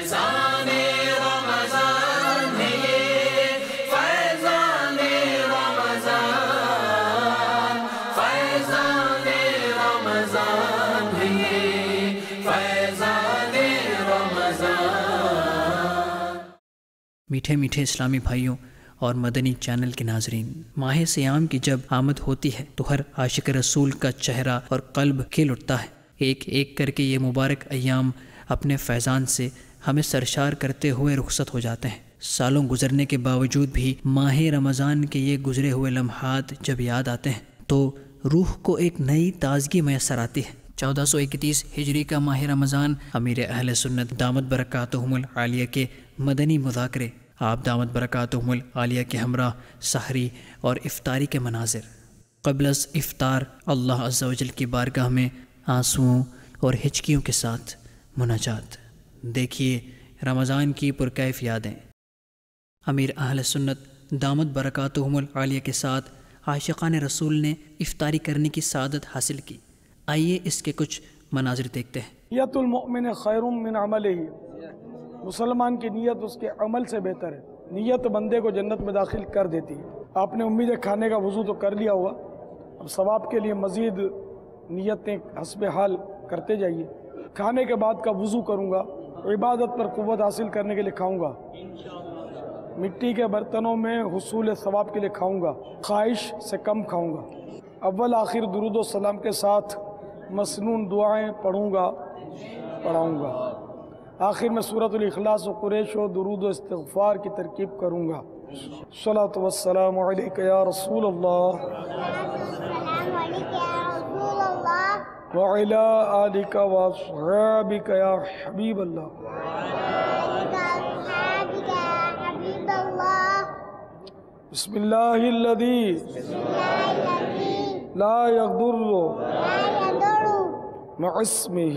فیضان رمضان ہے یہ، فیضان رمضان، فیضان رمضان ہے یہ، فیضان رمضان۔ میٹھے میٹھے اسلامی بھائیوں اور مدنی چینل کے ناظرین، ماہ سیام کی جب آمد ہوتی ہے تو ہر عاشق رسول کا چہرہ اور قلب کھل اٹھتا ہے۔ ایک ایک کر کے یہ مبارک ایام اپنے فیضان سے ہمیں سرشار کرتے ہوئے رخصت ہو جاتے ہیں۔ سالوں گزرنے کے باوجود بھی ماہ رمضان کے یہ گزرے ہوئے لمحات جب یاد آتے ہیں تو روح کو ایک نئی تازگی میسر آتی ہے۔ 1431 ہجری کا ماہ رمضان امیر اہل سنت دامت برکاتہم العالیہ کے مدنی مذاکرے، آپ دامت برکاتہم العالیہ کے ہمراہ سحری اور افطاری کے مناظر، قبل از افطار اللہ عز و جل کی بارگاہ میں آنسوؤں اور ہچکیوں کے ساتھ مناجات۔ دیکھیے رمضان کی پرکیف یادیں۔ امیر اہل سنت دامت برکاتہم العالیہ کے ساتھ عاشقان رسول نے افطاری کرنے کی سعادت حاصل کی۔ آئیے اس کے کچھ مناظر دیکھتے ہیں۔ نیت المؤمن خیر من عملہ، مسلمان کی نیت اس کے عمل سے بہتر ہے۔ نیت بندے کو جنت میں داخل کر دیتی ہے۔ آپ نے امید کھانے کا وضو تو کر لیا ہوا، اب ثواب کے لیے مزید نیتیں حسب حال کرتے جائیے۔ کھانے کے بعد کا وضو کروں گا، عبادت پر قوت حاصل کرنے کے لیے کھاؤں گا، مٹی کے برتنوں میں حصول ثواب کے لیے کھاؤں گا، خواہش سے کم کھاؤں گا، اول آخر درود و سلام کے ساتھ مسنون دعائیں پڑھوں گا، پڑھاؤں گا، آخر میں سورۃ الاخلاص و قریش و درود و استغفار کی ترکیب کروں گا۔ الصلاۃ والسلام علیک یا رسول اللہ وعلی آلک واصحابک یا حبیب اللہ۔ بسم اللہ الذی لا یضر مع اسمہ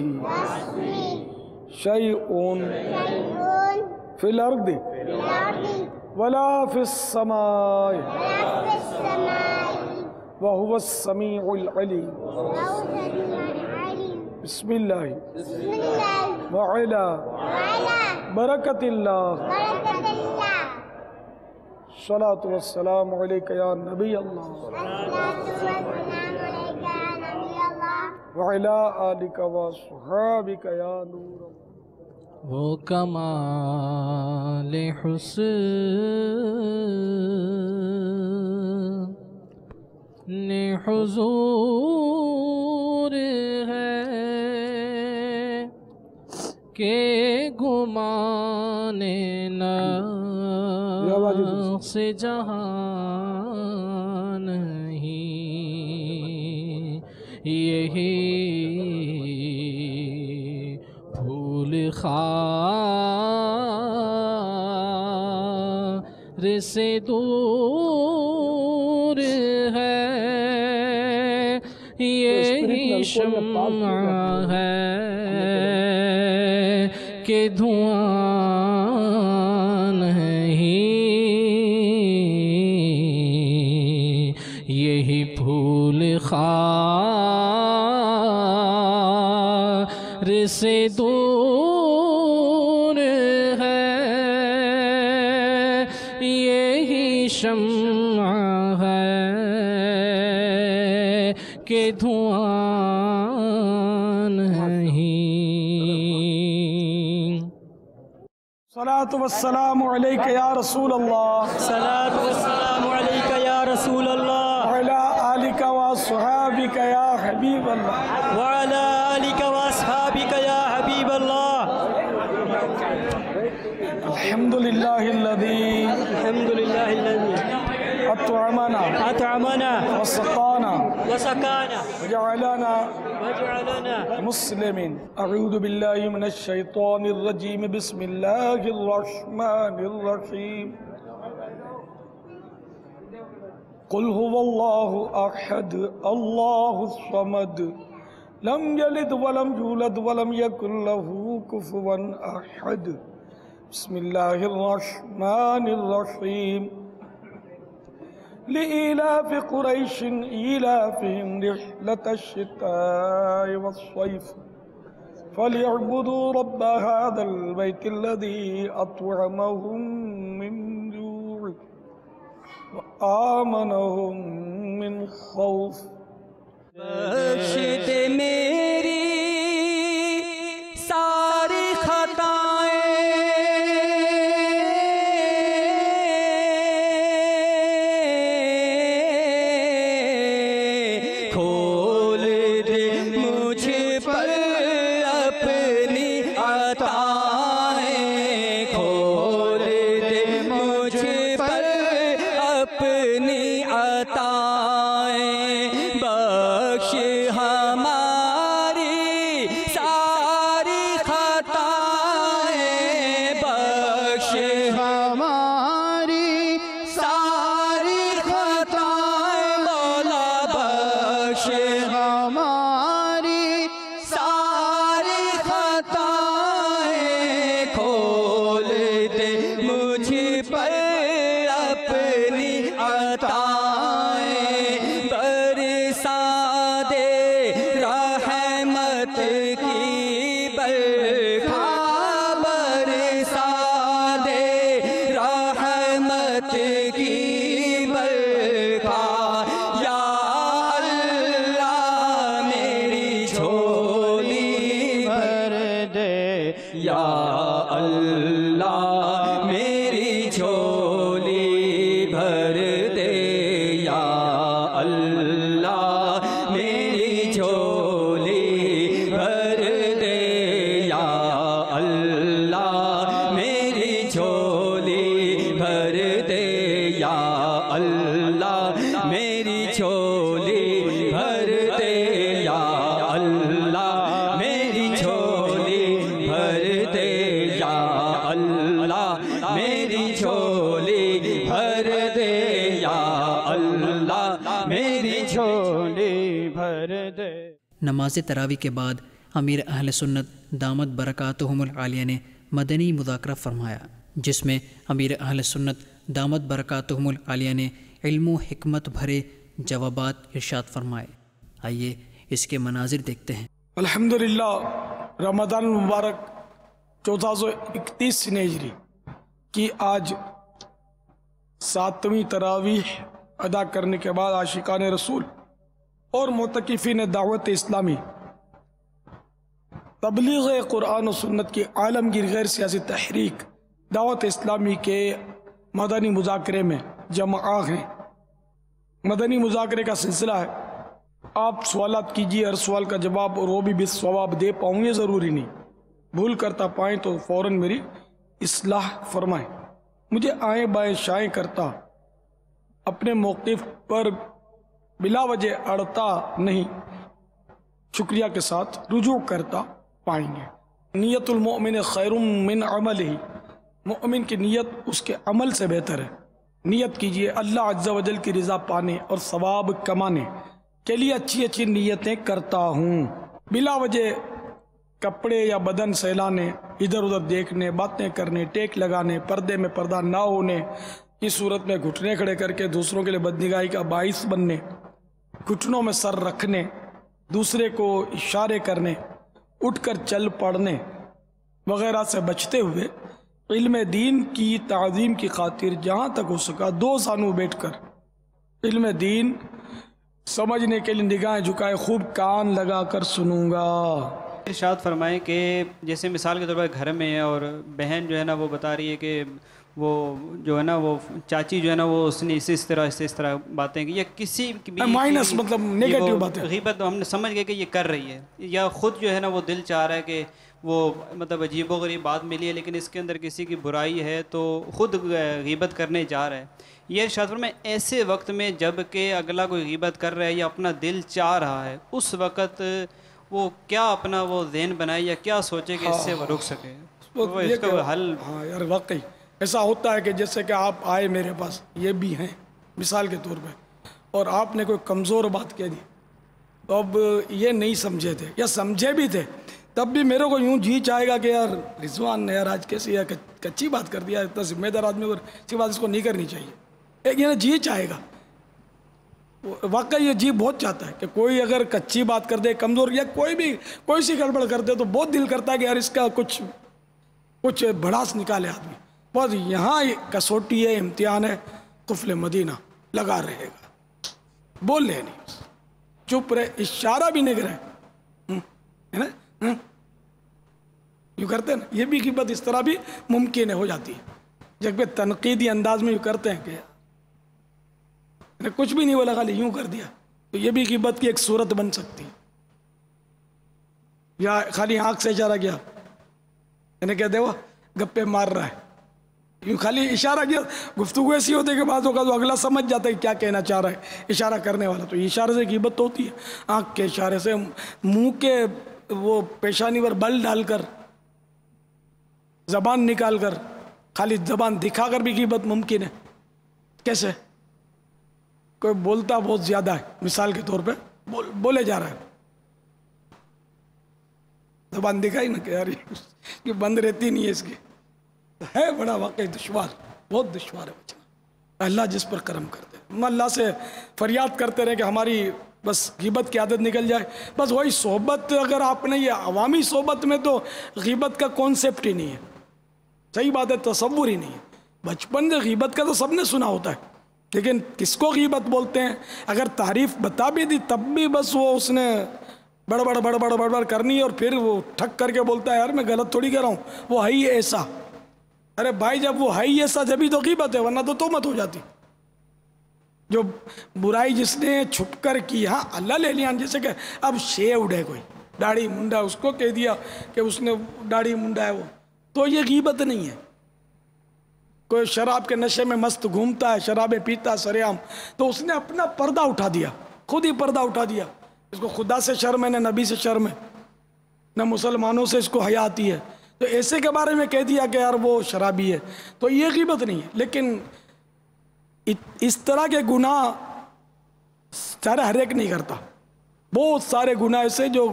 شیء فی الارض ولا فی السماء وهو السمیع العلیم۔ بسم اللہ وعلا برکت اللہ، صلاۃ والسلام علیک یا نبی اللہ وعلا آلک واصحابک یا نور اللہ۔ وہ کمال حسن حضور ہے کہ گمان نقص جہاں نہیں، یہی پھول خار سے دور ہے، یہی شمع ہے کہ دھواں نہیں، یہی پھول خار سے دور ہے، یہی شمع ہے کہ دھواں نہیں۔ صلاۃ والسلام علیک یا رسول اللہ، صلاۃ والسلام علیک یا رسول اللہ، وعلی آلک واصحابک یا حبیب اللہ، وعلی آلک واصحابک یا حبیب اللہ۔ الحمدللہ الذی الحمدللہ الذی اطعمنا اطعمنا وسقانا وسقانا وجعلنا وجعلنا مسلمین۔ اعوذ باللہ من الشیطان الرجیم، بسم اللہ الرحمن الرحیم۔ قل هو اللہ احد اللہ الصمد لم یلد ولم یولد ولم یکن له کفوا احد۔ بسم اللہ الرحمن الرحیم۔ لإيلاف قريش إيلافهم رحلة الشتاء والصيف فَلْيَعْبُدُوا رَبَّ هَذَا الْبَيْتِ الَّذِي أَطْعَمَهُم مِّن جُوعٍ وَآمَنَهُم مِّنْ خَوْفٍ۔ بخش دے میری ساری خطائیں، کھول دے مجھ پر اپنی عطائیں، کھول دے مجھ پر اپنی عطائیں، بخش ہماری ساری خطائیں، بخش ہماری ساری خطائیں، مولا بخش ہماری ساری خطائیں، کھول دے مجھ پر اپنی عطائیں، برسا دے رحمت کی برکھا، برسا دے رحمت کی برکھا، یا اللہ میری جھولی بھر دے، یا اللہ میری جھولی بھر دے، یا اللہ میری جھولی بھر دے، یا اللہ میری جھولی بھر دے، یا اللہ میری جھولی بھر دے، یا اللہ میری جھولی بھر دے، یا اللہ میری جھولی بھر دے، یا اللہ میری جھولی بھر دے۔ نماز تراویح کے بعد امیر اہل سنت دامت برکاتہم العالیہ نے مدنی مذاکرہ فرمایا، جس میں امیر اہل سنت دامت برکاتہم العالیہ نے علم و حکمت بھرے جوابات ارشاد فرمائے۔ آئیے اس کے مناظر دیکھتے ہیں۔ الحمدللہ رمضان المبارک 1431 ہجری کی آج 7ویں تراویح ادا کرنے کے بعد عاشقان رسول اور معتکفین دعوت اسلامی تبلیغ قرآن و سنت کی عالمگیر غیر سیاسی تحریک دعوت اسلامی کے مدنی مذاکرے میں جمع ہیں۔ مدنی مذاکرے کا سلسلہ ہے، آپ سوالات کیجیے، ہر سوال کا جواب اور وہ بھی بالصواب دے پاؤں یہ ضروری نہیں، بھول کرتا پائیں تو فوراً میری اصلاح فرمائیں۔ مجھے آئیں بائیں شائیں کرتا، اپنے موقف پر بلا وجہ اڑتا نہیں، شکریہ کے ساتھ رجوع کرتا پائیں گے۔ نیت المؤمن خیر من عملہ، مؤمن کی نیت اس کے عمل سے بہتر ہے۔ نیت کیجئے اللہ عز و جل کی رضا پانے اور ثواب کمانے کے لیے اچھی اچھی نیتیں کرتا ہوں، بلا وجہ کپڑے یا بدن سہلانے، ادھر ادھر دیکھنے، باتیں کرنے، ٹیک لگانے، پردے میں پردہ نہ ہونے کی صورت میں گھٹنے کھڑے کر کے دوسروں کے لیے بدنگاہی کا باعث بننے، گھٹنوں میں سر رکھنے، دوسرے کو اشارے کرنے، اٹھ کر چل پڑنے وغیرہ سے بچتے ہوئے علم دین کی تعظیم کی خاطر جہاں تک ہو سکا دو زانو بیٹھ کر علم دین سمجھنے کے لیے نگاہیں جھکائے خوب کان لگا کر سنوں گا۔ ارشاد فرمائیں کہ جیسے مثال کے طور پر گھر میں ہے اور بہن جو ہے نا وہ بتا رہی ہے کہ وہ جو ہے نا وہ چاچی جو ہے نا وہ اس نے اس طرح باتیں کی، یا کسی بھی مائنس مطلب نیگیٹو باتیں، غیبت ہم نے سمجھ گئے کہ یہ کر رہی ہے، یا خود جو ہے نا وہ دل چاہ رہا ہے کہ وہ مطلب عجیب و غریب بات ملی ہے لیکن اس کے اندر کسی کی برائی ہے تو خود غیبت کرنے جا رہا ہے۔ یہ ارشاد فرمائیں ایسے وقت میں جب کہ اگلا کوئی غیبت کر رہا ہے یا اپنا دل چاہ رہا ہے، اس وقت وہ کیا اپنا وہ ذہن بنائے یا کیا سوچے کہ اس سے وہ رک سکے، وہ اس کا حل۔ ہاں یار واقعی ایسا ہوتا ہے کہ جیسے کہ آپ آئے میرے پاس، یہ بھی ہیں مثال کے طور پہ، اور آپ نے کوئی کمزور بات کہہ دی تو اب یہ نہیں سمجھے تھے یا سمجھے بھی تھے تب بھی میرے کو یوں جی چاہے گا کہ یار رضوان نے یار آج کیسی ہے کچی بات کر دیا، اتنا ذمہ دار آدمی اور اسی بات اس کو نہیں کرنی چاہیے، ایک یہ جی چاہے گا واقعی یہ جی بہت چاہتا ہے کہ کوئی اگر کچی بات کر دے، کمزور یا کوئی سی گڑبڑ کر دے تو بہت دل کرتا ہے کہ یار اس کا کچھ بڑاس نکالے آدمی. بس یہاں کسوٹی ہے، امتحان ہے، قفل مدینہ لگا رہے گا، بول لے نہیں، چپ رہے، اشارہ بھی نہیں کرے، ہے نا، یوں کرتے ہیں نا. یہ بھی غیبت اس طرح بھی ممکن ہو جاتی ہے جب کہ تنقیدی انداز میں یوں کرتے ہیں کہ کچھ بھی نہیں بولا، خالی یوں کر دیا، تو یہ بھی غیبت کی ایک صورت بن سکتی ہے. یا خالی آنکھ سے اشارہ کیا، انہیں کہتے وہ گپے مار رہا ہے، یوں خالی اشارہ کیا. گفتگو ایسی ہوتی ہے کہ بعض اوقات اگلا سمجھ جاتا ہے کیا کہنا چاہ رہا ہے اشارہ کرنے والا، تو اشارے سے غیبت ہوتی ہے. آنکھ کے اشارے سے، منہ کے وہ پیشانی پر بل ڈال کر، زبان نکال کر، خالی زبان دکھا کر بھی غیبت ممکن ہے. کیسے؟ کوئی بولتا بہت زیادہ ہے، مثال کے طور پہ بولے جا رہا ہے، زبان دکھائی نا کہ یار یہ بند رہتی نہیں ہے اس کی، ہے بڑا واقعی دشوار، بہت دشوار ہے بچنا. اللہ جس پر کرم کرتے ہیں، ہم اللہ سے فریاد کرتے رہے کہ ہماری بس غیبت کی عادت نکل جائے. بس وہی صحبت، اگر آپ نے یہ عوامی صحبت میں تو غیبت کا کانسیپٹ ہی نہیں ہے، صحیح بات ہے، تصور ہی نہیں ہے. بچپن سے غیبت کا تو سب نے سنا ہوتا ہے، لیکن کس کو غیبت بولتے ہیں؟ اگر تعریف بتا بھی دی تب بھی بس وہ اس نے بڑبڑ کرنی ہے، اور پھر وہ ٹھک کر کے بولتا ہے یار میں غلط تھوڑی کہہ رہا ہوں، وہ ہے ہی ایسا. ارے بھائی جب وہ ہے ہی ایسا جبھی تو غیبت ہے، ورنہ تو تہمت ہو جاتی. جو برائی جس نے چھپ کر کی، ہاں اللہ لے لیا، جیسے کہ اب شیوڈ ہے کوئی، داڑھی منڈا، اس کو کہہ دیا کہ اس نے داڑھی منڈا ہے، وہ تو یہ غیبت نہیں ہے. کوئی شراب کے نشے میں مست گھومتا ہے، شرابیں پیتا سرے عام، تو اس نے اپنا پردہ اٹھا دیا، خود ہی پردہ اٹھا دیا. اس کو خدا سے شرم ہے، نہ نبی سے شرم ہے، نہ مسلمانوں سے اس کو حیا آتی ہے، تو ایسے کے بارے میں کہہ دیا کہ یار وہ شرابی ہے، تو یہ غیبت نہیں ہے. لیکن اس طرح کے گناہ سارے ہر ایک نہیں کرتا. بہت سارے گناہ ایسے جو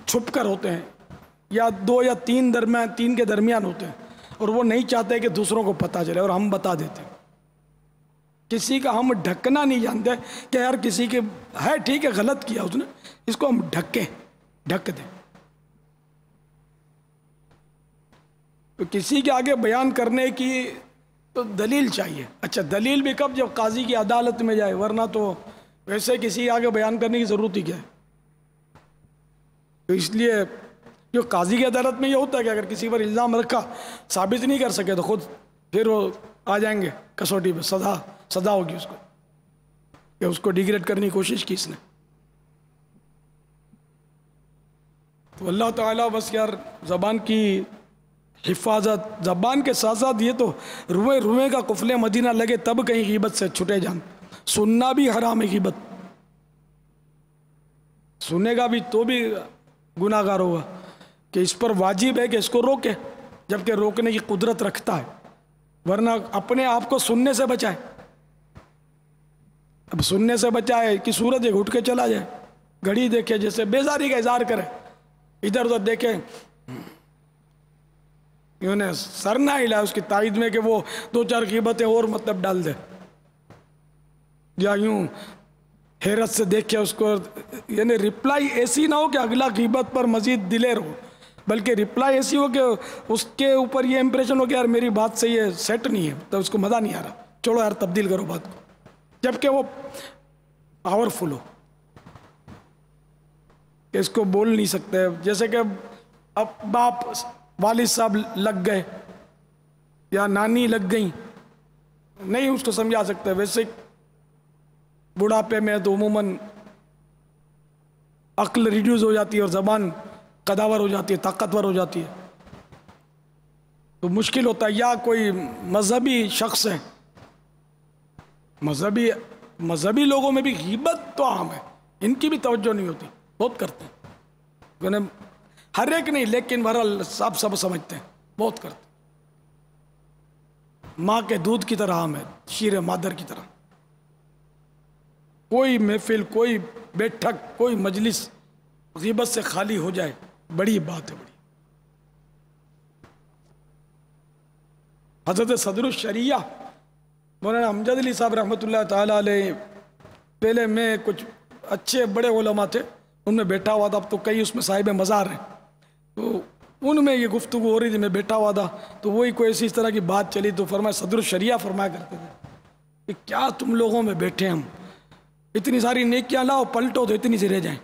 چھپ کر ہوتے ہیں، یا دو یا تین کے درمیان ہوتے ہیں، اور وہ نہیں چاہتے کہ دوسروں کو پتہ چلے، اور ہم بتا دیتے ہیں. کسی کا ہم ڈھکنا نہیں جانتے کہ یار کسی کے ہے ٹھیک ہے غلط کیا اس نے، اس کو ہم ڈھک دیں. تو کسی کے آگے بیان کرنے کی تو دلیل چاہیے. اچھا دلیل بھی کب؟ جب قاضی کی عدالت میں جائے، ورنہ تو ویسے کسی آگے بیان کرنے کی ضرورت ہی کیا ہے. تو اس لیے جو قاضی کی عدالت میں یہ ہوتا ہے کہ اگر کسی پر الزام رکھا، ثابت نہیں کر سکے، تو خود پھر وہ آ جائیں گے کسوٹی پہ، سزا ہوگی اس کو، کہ اس کو ڈیگریڈ کرنے کی کوشش کی اس نے. تو اللہ تعالیٰ بس یار زبان کی حفاظت، زبان کے ساتھ ساتھ یہ تو روئے کا قفل مدینہ لگے تب کہیں غیبت سے چھٹے جان. سننا بھی حرام ہے غیبت، سنے گا بھی تو بھی گناہ گار ہوگا، کہ اس پر واجب ہے کہ اس کو روکے، جبکہ روکنے کی قدرت رکھتا ہے، ورنہ اپنے آپ کو سننے سے بچائے. اب سننے سے بچائے کہ سورج ایک اٹھ کے چلا جائے، گھڑی دیکھے، جیسے بیزاری کا اظہار کرے، ادھر ادھر دیکھے، انہیں سر نہ ہلائے اس کی تائید میں کہ وہ دو چار غیبتیں اور مطلب ڈال دے، یا یوں حیرت سے دیکھے اس کو. یعنی رپلائی ایسی نہ ہو کہ اگلا غیبت پر مزید دلیر ہو، بلکہ رپلائی ایسی ہو کہ اس کے اوپر یہ امپریشن ہو کہ یار میری بات سے یہ سیٹ نہیں ہے، تو اس کو مزہ نہیں آ رہا، چھوڑو یار تبدیل کرو بات کو، جبکہ وہ پاورفل ہو کہ اس کو بول نہیں سکتے. جیسے کہ اب باپ، والد صاحب لگ گئے یا نانی لگ گئیں، نہیں اس کو سمجھا سکتے. ویسے بڑھاپے میں تو عموماً عقل ریڈیوز ہو جاتی ہے اور زبان قداور ہو جاتی ہے، طاقتور ہو جاتی ہے، تو مشکل ہوتا ہے. یا کوئی مذہبی شخص ہے، مذہبی لوگوں میں بھی غیبت تو عام ہے، ان کی بھی توجہ نہیں ہوتی، بہت کرتے ہیں، ہر ایک نہیں لیکن بہرحال سب سمجھتے ہیں، بہت کرتے ہیں. ماں کے دودھ کی طرح عام ہے، شیر مادر کی طرح. کوئی محفل، کوئی بیٹھک، کوئی مجلس غیبت سے خالی ہو جائے، بڑی بات ہے، بڑی. حضرت صدر الشریعہ مولانا امجد علی صاحب رحمۃ اللہ تعالیٰ علیہ، پہلے میں کچھ اچھے بڑے علماء تھے ان میں بیٹھا ہوا تھا، اب تو کئی اس میں صاحب مزار ہیں، تو ان میں یہ گفتگو ہو رہی تھی، میں بیٹھا ہوا تھا تو وہی کوئی ایسی اس طرح کی بات چلی تو فرمایا صدر الشریعہ فرمایا کرتے تھے کہ کیا تم لوگوں میں بیٹھے ہم اتنی ساری نیکیاں لاؤ پلٹو تو اتنی سی رہ جائیں،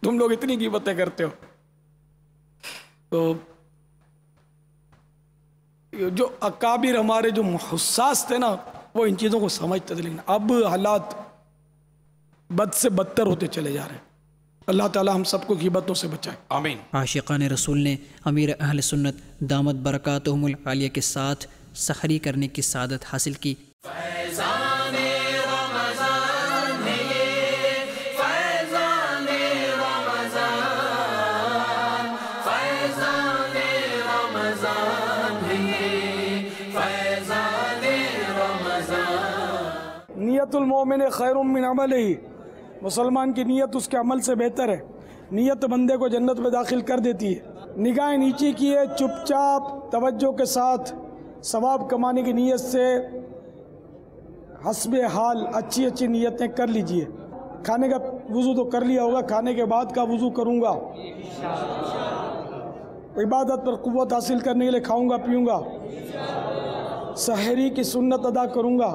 تم لوگ اتنی غیبتیں کرتے ہو۔ تو جو اکابر ہمارے جو حساس تھے نا وہ ان چیزوں کو سمجھتے تھے، لیکن اب حالات بد سے بدتر ہوتے چلے جا رہے ہیں۔ اللہ تعالی ہم سب کو غیبتوں سے بچائے، آمین۔ عاشقان رسول نے امیر اہل سنت دامت برکاتہم العالیہ کے ساتھ سحری کرنے کی سعادت حاصل کی۔ فیضان رمضان ہے یہ، فیضان رمضان، فیضان رمضان ہے یہ، فیضان رمضان۔ نیت المومن خیر من عملہ، مسلمان کی نیت اس کے عمل سے بہتر ہے، نیت بندے کو جنت میں داخل کر دیتی ہے۔ نگاہیں نیچی کیے چپ چاپ توجہ کے ساتھ ثواب کمانے کی نیت سے حسب حال اچھی اچھی نیتیں کر لیجئے۔ کھانے کا وضو تو کر لیا ہوگا، کھانے کے بعد کا وضو کروں گا، عبادت پر قوت حاصل کرنے کے لیے کھاؤں گا پیوں گا، سحری کی سنت ادا کروں گا،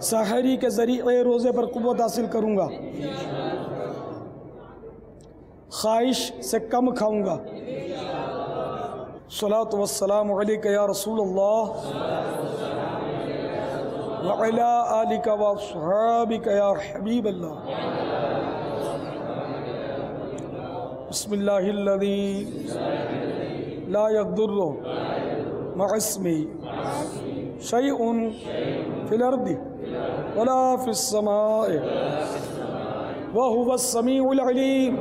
سحری کے ذریعے روزے پر قوت حاصل کروں گا، خواہش سے کم کھاؤں گا۔ صلاۃ والسلام علیک یا رسول اللہ وعلی آلک واصحابک یا حبیب اللہ۔ بسم اللہ الذی لا یضر مع اسمہ شیء فی الارض ولا فی السماء وهو السمیع العلیم۔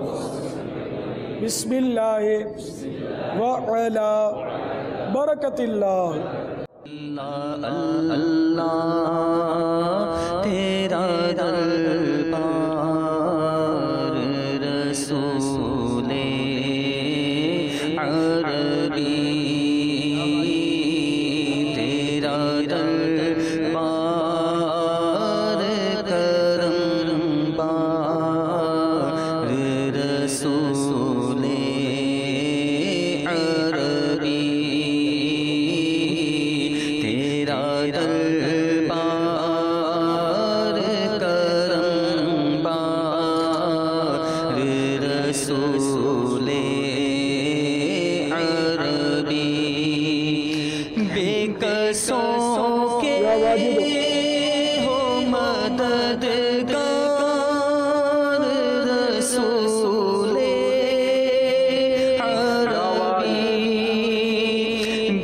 بسم اللہ وعلی برکت اللہ۔ اللہ تیرا دربار رسول عربی، تیرا دربار کرم بار رسول عربی، تیرا دربار کرم بار رسول عربی، بے کسوں کے ہو مددگار رسول عربی،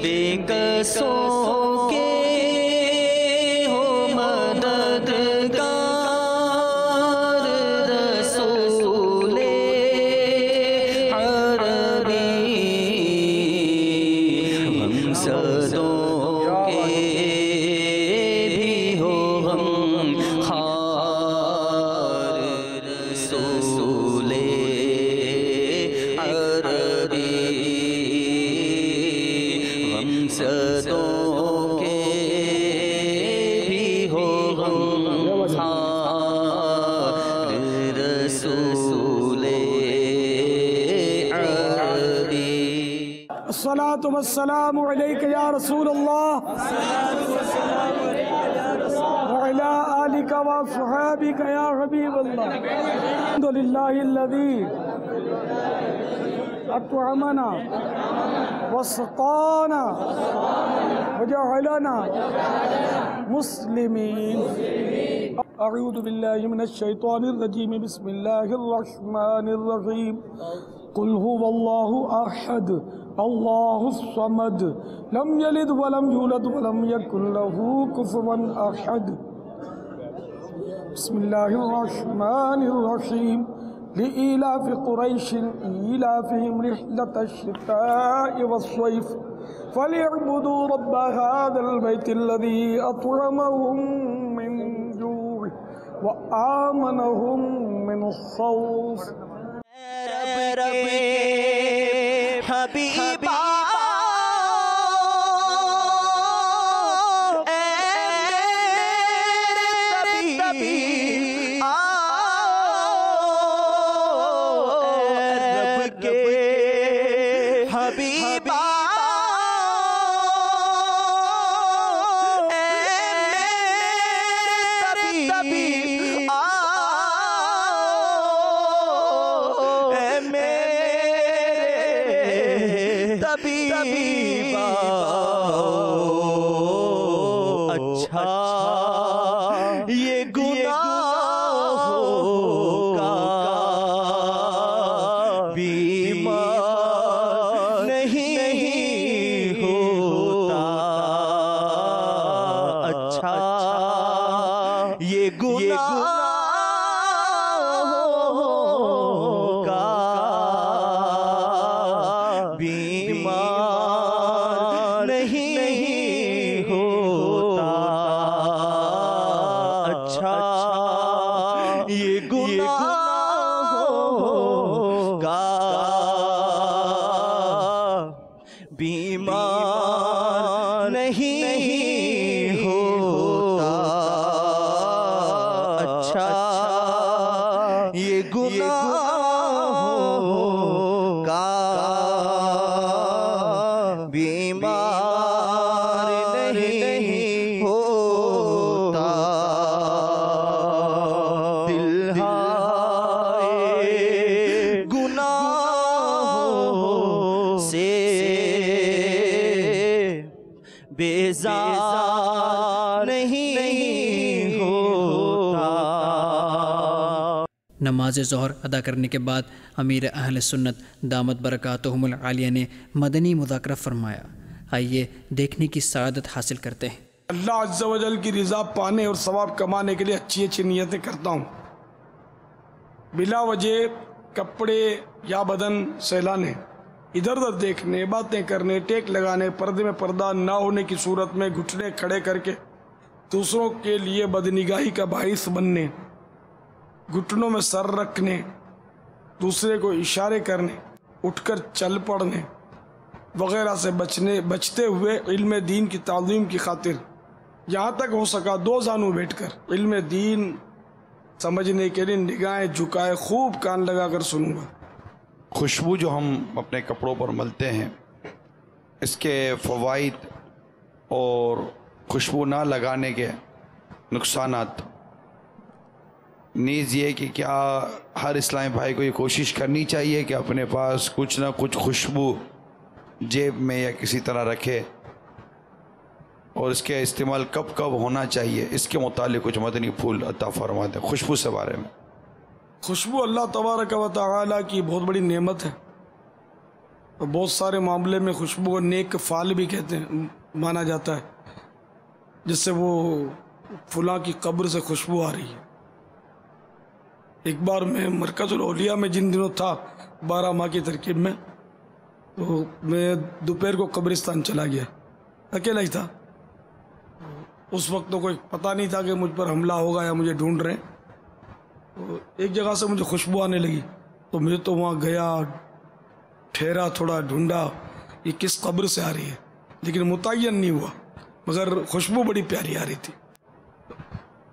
بے کسوں کے ہو مددگار رسول عربی، ہم صدوں کے بھی ہو ہم خار رسول عربی، ہم صدوں کے بھی ہو ہم خار رسول عربی۔ الصلاۃ والسلام علیک یا رسول اللہ وعلی آلک واصحابک یا حبیب اللہ۔ الحمد للہ الذی اطعمنا وسقانا وجعلنا مسلمین۔ اعوذ باللہ من الشیطان الرجیم، بسم اللہ الرحمن الرحیم۔ قل هو اللہ احد اللہ الصمد لم یلد ولم یولد ولم یکن له کفوا احد۔ بسم اللہ الرحمن الرحیم۔ لإيلاف قريش إيلافهم رحلة الشتاء والصيف فليعبدوا رب هذا البيت الذي أطعمهم من جوع وآمنهم من خوف۔ رب کے حبیبا طبیبا اچھا یہ گناہوں کا بیمار نہیں ہوتا، اچھا یہ گناہوں کا بیمار نہیں ہوتا، اچھا یہ گناہوں کا بیمار نہیں ہوتا، اچھا یہ گناہوں کا بیمار نہیں ہوتا، دل ہائے گناہوں سے بیزار نہیں ہوتا۔ نماز ظہر ادا کرنے کے بعد امیر اہل سنت دامت برکاتہم العالیہ نے مدنی مذاکرہ فرمایا۔ آئیے دیکھنے کی سعادت حاصل کرتے ہیں۔ اللہ عز و جل کی رضا پانے اور ثواب کمانے کے لیے اچھی اچھی نیتیں کرتا ہوں، بلا وجہ کپڑے یا بدن سہلانے، ادھر ادھر دیکھنے، باتیں کرنے، ٹیک لگانے، پردے میں پردہ نہ ہونے کی صورت میں گھٹنے کھڑے کر کے دوسروں کے لیے بدنگاہی کا باعث بننے، گھٹنوں میں سر رکھنے، دوسرے کو اشارے کرنے، اٹھ کر چل پڑنے وغیرہ سے بچتے ہوئے علم دین کی تعظیم کی خاطر یہاں تک ہو سکا دو زانو بیٹھ کر علم دین سمجھنے کے لیے نگاہیں جھکائے خوب کان لگا کر سنوں گا۔ خوشبو جو ہم اپنے کپڑوں پر ملتے ہیں، اس کے فوائد اور خوشبو نہ لگانے کے نقصانات، نیز یہ کہ کیا ہر اسلامی بھائی کو یہ کوشش کرنی چاہیے کہ اپنے پاس کچھ نہ کچھ خوشبو جیب میں یا کسی طرح رکھے، اور اس کے استعمال کب کب ہونا چاہیے، اس کے متعلق کچھ مدنی پھول عطا فرما دیں خوشبو سے بارے میں۔ خوشبو اللہ تبارک و تعالیٰ کی بہت بڑی نعمت ہے، اور بہت سارے معاملے میں خوشبو کو نیک فعل بھی کہتے ہیں، مانا جاتا ہے، جس سے وہ فلاں کی قبر سے خوشبو آ رہی ہے۔ ایک بار میں مرکز الاولیاء میں جن دنوں تھا 12 ماہ کی ترکیب میں، تو میں دوپہر کو قبرستان چلا گیا، اکیلا ہی تھا۔ اس وقت تو کوئی پتہ نہیں تھا کہ مجھ پر حملہ ہوگا یا مجھے ڈھونڈ رہے ہیں۔ تو ایک جگہ سے مجھے خوشبو آنے لگی، تو میں تو وہاں گیا، ٹھہرا، تھوڑا ڈھونڈا یہ کس قبر سے آ رہی ہے، لیکن متعین نہیں ہوا، مگر خوشبو بڑی پیاری آ رہی تھی۔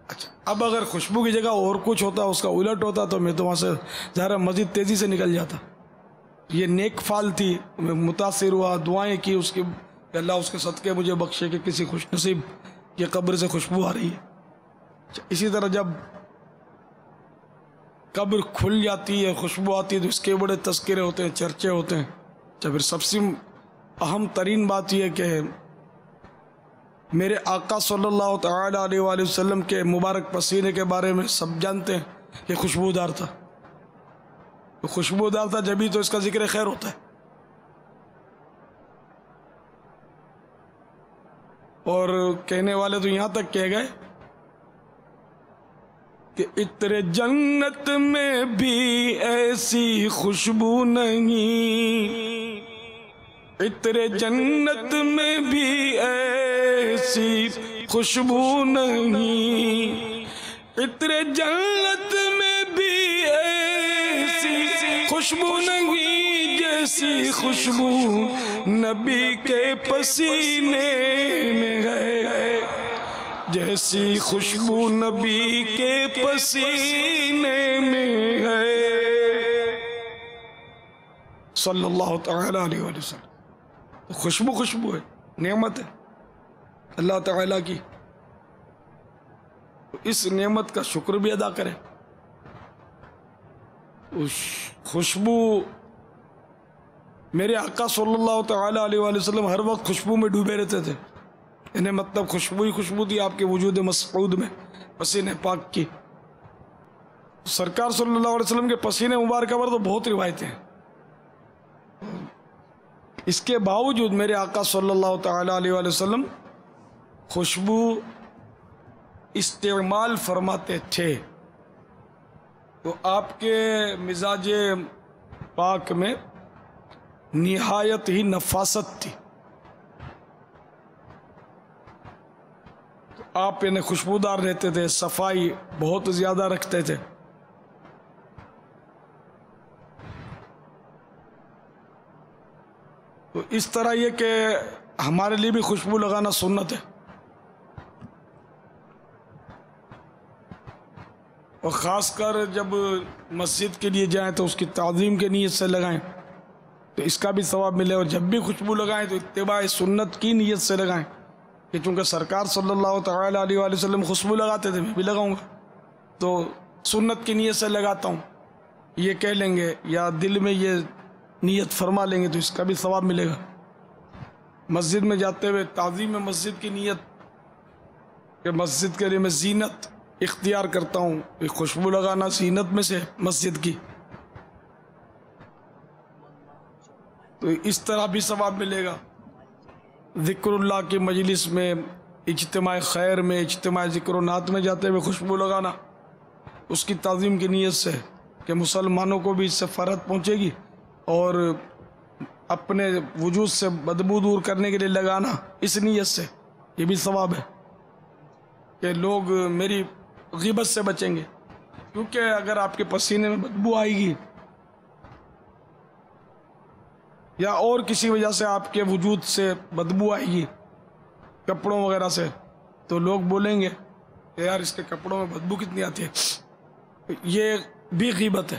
اچھا، اب اگر خوشبو کی جگہ اور کچھ ہوتا، اس کا الٹ ہوتا، تو میں تو وہاں سے ظاہر مزید تیزی سے نکل جاتا۔ یہ نیک فعل تھی، میں متاثر ہوا، دعائیں کی اس کی کہ اللہ اس کے صدقے مجھے بخشے کہ کسی خوش نصیب کی قبر سے خوشبو آ رہی ہے۔ اسی طرح جب قبر کھل جاتی ہے، خوشبو آتی ہے، تو اس کے بڑے تذکرے ہوتے ہیں، چرچے ہوتے ہیں۔ پھر سب سے اہم ترین بات یہ ہے کہ میرے آقا صلی اللہ تعالیٰ علیہ وآلہ وسلم کے مبارک پسینے کے بارے میں سب جانتے ہیں کہ خوشبودار تھا، تو خوشبودار تھا جبھی تو اس کا ذکر خیر ہوتا ہے۔ اور کہنے والے تو یہاں تک کہہ گئے کہ عطر جنت میں بھی ایسی خوشبو نہیں، عطر جنت میں بھی ایسی خوشبو نہیں، عطر جنت میں بھی ایسی خوشبو نہیں، جیسی خوشبو نبی کے پسینے میں ہے، جیسی خوشبو نبی کے پسینے میں ہے، صلی اللہ تعالیٰ علیہ وسلم۔ خوشبو خوشبو ہے، نعمت ہے اللہ تعالیٰ کی، اس نعمت کا شکر بھی ادا کریں۔ اس خوشبو میرے آقا صلی اللہ تعالیٰ علیہ وآلہ وسلم ہر وقت خوشبو میں ڈوبے رہتے تھے، انہیں مطلب خوشبو ہی خوشبو تھی آپ کے وجود مسعود میں پسینے پاک کی۔ سرکار صلی اللہ علیہ وسلم کے پسینے مبارکہ پر تو بہت روایتیں ہیں، اس کے باوجود میرے آقا صلی اللہ تعالیٰ علیہ وآلہ وسلم خوشبو استعمال فرماتے تھے، تو آپ کے مزاج پاک میں نہایت ہی نفاست تھی، تو آپ انہیں خوشبودار رہتے تھے، صفائی بہت زیادہ رکھتے تھے۔ تو اس طرح یہ کہ ہمارے لیے بھی خوشبو لگانا سنت ہے، اور خاص کر جب مسجد کے لیے جائیں تو اس کی تعظیم کے نیت سے لگائیں تو اس کا بھی ثواب ملے، اور جب بھی خوشبو لگائیں تو اتباع سنت کی نیت سے لگائیں، کہ چونکہ سرکار صلی اللہ تعالیٰ علیہ وآلہ وسلم خوشبو لگاتے تھے، میں بھی لگاؤں گا، تو سنت کی نیت سے لگاتا ہوں، یہ کہہ لیں گے یا دل میں یہ نیت فرما لیں گے تو اس کا بھی ثواب ملے گا۔ مسجد میں جاتے ہوئے تعظیم مسجد کی نیت کہ مسجد کے لیے میں زینت اختیار کرتا ہوں، یہ خوشبو لگانا زینت میں سے مسجد کی، تو اس طرح بھی ثواب ملے گا۔ ذکر اللہ کی مجلس میں، اجتماع خیر میں، اجتماع ذکر و نعت میں جاتے ہوئے خوشبو لگانا اس کی تعظیم کی نیت سے کہ مسلمانوں کو بھی اس سے فرحت پہنچے گی، اور اپنے وجود سے بدبو دور کرنے کے لیے لگانا اس نیت سے، یہ بھی ثواب ہے کہ لوگ میری غیبت سے بچیں گے، کیونکہ اگر آپ کے پسینے میں بدبو آئے گی یا اور کسی وجہ سے آپ کے وجود سے بدبو آئے گی کپڑوں وغیرہ سے، تو لوگ بولیں گے کہ یار اس کے کپڑوں میں بدبو کتنی آتی ہے، یہ بھی غیبت ہے،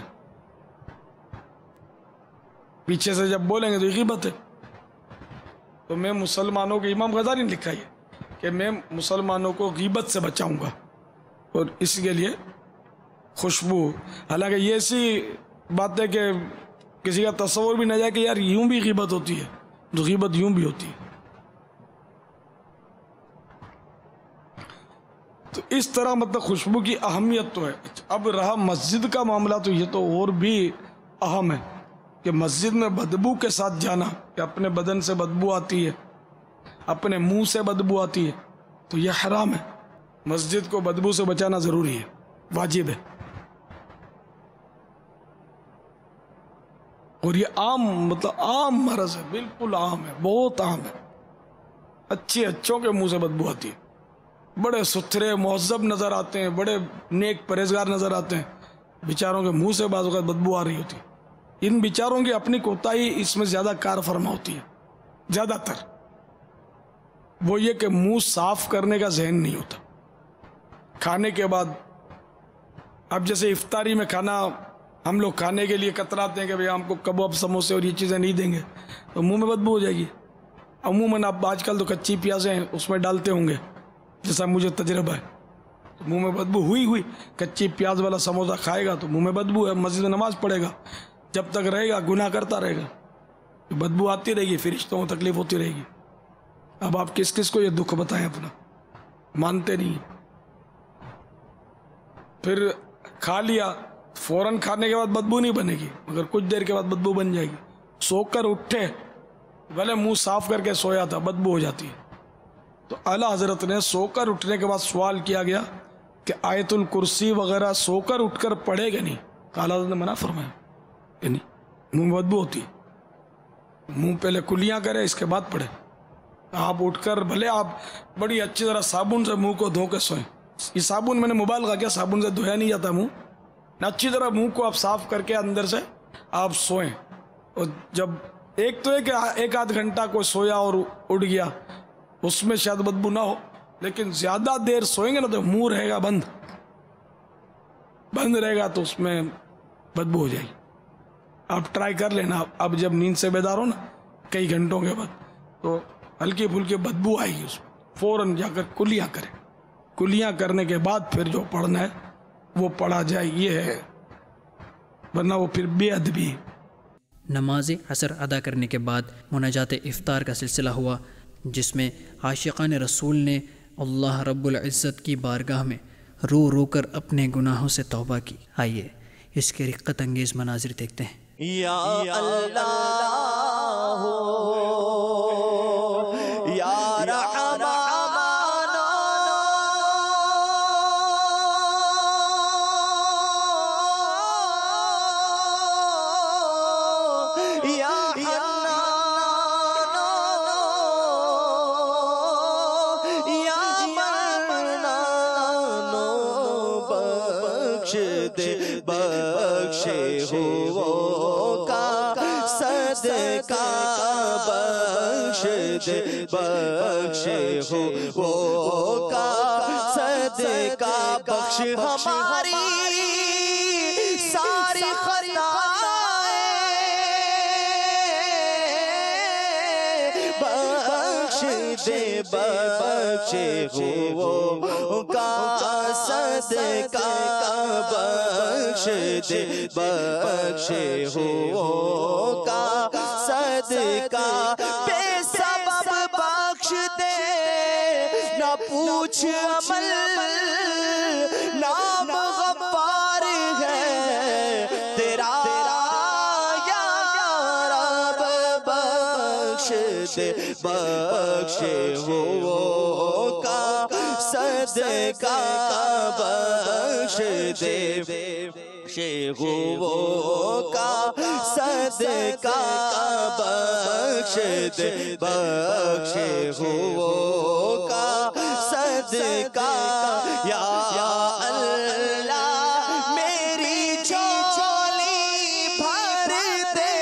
پیچھے سے جب بولیں گے تو یہ غیبت ہے۔ تو میں مسلمانوں کے، امام غزالی نے لکھا ہے کہ میں مسلمانوں کو غیبت سے بچاؤں گا، اور اس کے لیے خوشبو، حالانکہ یہ ایسی بات ہے کہ کسی کا تصور بھی نہ جائے کہ یار یوں بھی غیبت ہوتی ہے، تو غیبت یوں بھی ہوتی ہے۔ تو اس طرح مطلب خوشبو کی اہمیت تو ہے۔ اب رہا مسجد کا معاملہ، تو یہ تو اور بھی اہم ہے کہ مسجد میں بدبو کے ساتھ جانا، کہ اپنے بدن سے بدبو آتی ہے، اپنے منہ سے بدبو آتی ہے، تو یہ حرام ہے۔ مسجد کو بدبو سے بچانا ضروری ہے، واجب ہے، اور یہ عام مرض ہے، بالکل عام ہے، بہت عام ہے۔ اچھوں کے منہ سے بدبو آتی ہے، بڑے ستھرے مہذب نظر آتے ہیں، بڑے نیک پرہیزگار نظر آتے ہیں، بیچاروں کے منہ سے بعض اوقات بدبو آ رہی ہوتی ہے۔ ان بیچاروں کی اپنی کوتاہی اس میں زیادہ کار فرما ہوتی ہے، زیادہ تر وہ یہ کہ منہ صاف کرنے کا ذہن نہیں ہوتا کھانے کے بعد۔ اب جیسے افطاری میں کھانا ہم لوگ کھانے کے لیے کتراتے ہیں کہ بھئی ہم کو کباب سموسے اور یہ چیزیں نہیں دیں گے تو منہ میں بدبو ہو جائے گی۔ عموماً اب آج کل تو کچی پیازیں اس میں ڈالتے ہوں گے، جیسا مجھے تجربہ ہے، تو منہ میں بدبو ہوئی کچی پیاز والا سموسہ کھائے گا تو منہ میں بدبو ہے، مسجد میں نماز پڑھے گا، جب تک رہے گا گناہ کرتا رہے گا، بدبو آتی رہے گی، فرشتوں کو تکلیف ہوتی رہے گی۔ اب آپ کس کس کو یہ دکھ بتائیں اپنا، مانتے نہیں۔ پھر کھا لیا، فوراً کھانے کے بعد بدبو نہیں بنے گی، مگر کچھ دیر کے بعد بدبو بن جائے گی۔ سو کر اٹھے، بھلے منہ صاف کر کے سویا تھا، بدبو ہو جاتی ہے۔ تو اعلیٰ حضرت نے سو کر اٹھنے کے بعد سوال کیا گیا کہ آیت الکرسی وغیرہ سو کر اٹھ کر پڑھے گا نہیں؟ اعلیٰ حضرت نے منع فرمایا کہ نہیں، منہ میں بدبو ہوتی ہے، منہ پہلے کلیاں کرے اس کے بعد پڑھے۔ آپ اٹھ کر بھلے آپ بڑی اچھی طرح صابن سے منہ کو دھو کے سوئیں، یہ صابن میں نے مبالغہ کیا، صابن سے دھویا نہیں جاتا منہ، اچھی طرح منہ کو آپ صاف کر کے اندر سے آپ سوئیں۔ اور جب ایک تو ہے کہ ایک آدھ گھنٹہ کوئی سویا اور اٹھ گیا، اس میں شاید بدبو نہ ہو، لیکن زیادہ دیر سوئیں گے نا تو منہ رہے گا بند رہے گا تو اس میں بدبو ہو جائے گی۔ آپ ٹرائی کر لینا، اب جب نیند سے بیدار ہو نا کئی گھنٹوں کے بعد، تو ہلکی پھلکی بدبو آئے گی، اس میں فوراً جا کر کلیاں کریں، کلیاں کرنے کے بعد پھر جو پڑھنا ہے وہ پڑھا جائے، یہ ہے، ورنہ وہ پھر بے ادبی۔ نماز عصر ادا کرنے کے بعد مناجات افطار کا سلسلہ ہوا، جس میں عاشقان رسول نے اللہ رب العزت کی بارگاہ میں رو رو کر اپنے گناہوں سے توبہ کی۔ آئیے اس کے رقت انگیز مناظر دیکھتے ہیں۔ یا اللہ یا رحمان یا حنان یا منان بخش دے بخشے ہو کا صدقہ بخش دے بخشے ہو کا صدقہ بخش ہماری ساری خطائیں بخش دے بخشے ہو کا صدقہ بخش دے بخشے ہو کا صدقہ بے سبب بخش دے نہ پوچھ عمل نام غفار ہے تیرا یا رب بخش دے بخشے ہو کا صدقہ بخش دے شیخو کا صدقہ بخش دے بخشے ہو کا صدقہ یا اللہ میری جھولی بھر دے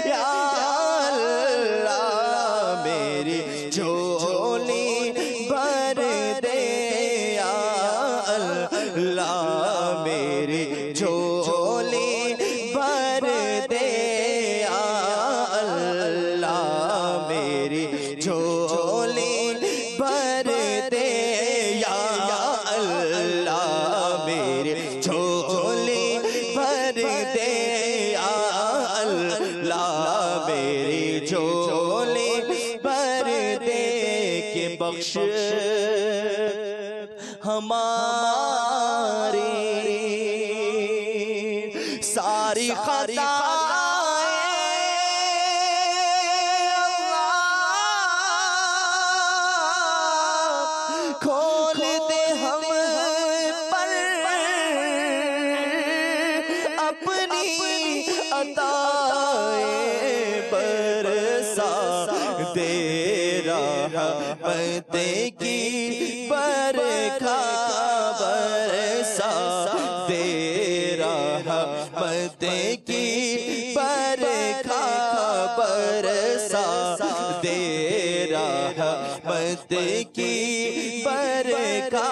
یا اللہ میری جھولی بھر دے یا اللہ میری جھولی بھر دے یا اللہ میری جھولی بھر دے یا اللہ میری جھولی بھر دے یا اللہ میری جھولی بھر دے کہ بخش ہماری ساری خطائیں کھول دے ہم پر اپنی عطائیں برسا دے رحمت کی برکھا برسا دے رحمت کی برکھا برسا دے رحمت کی برکھا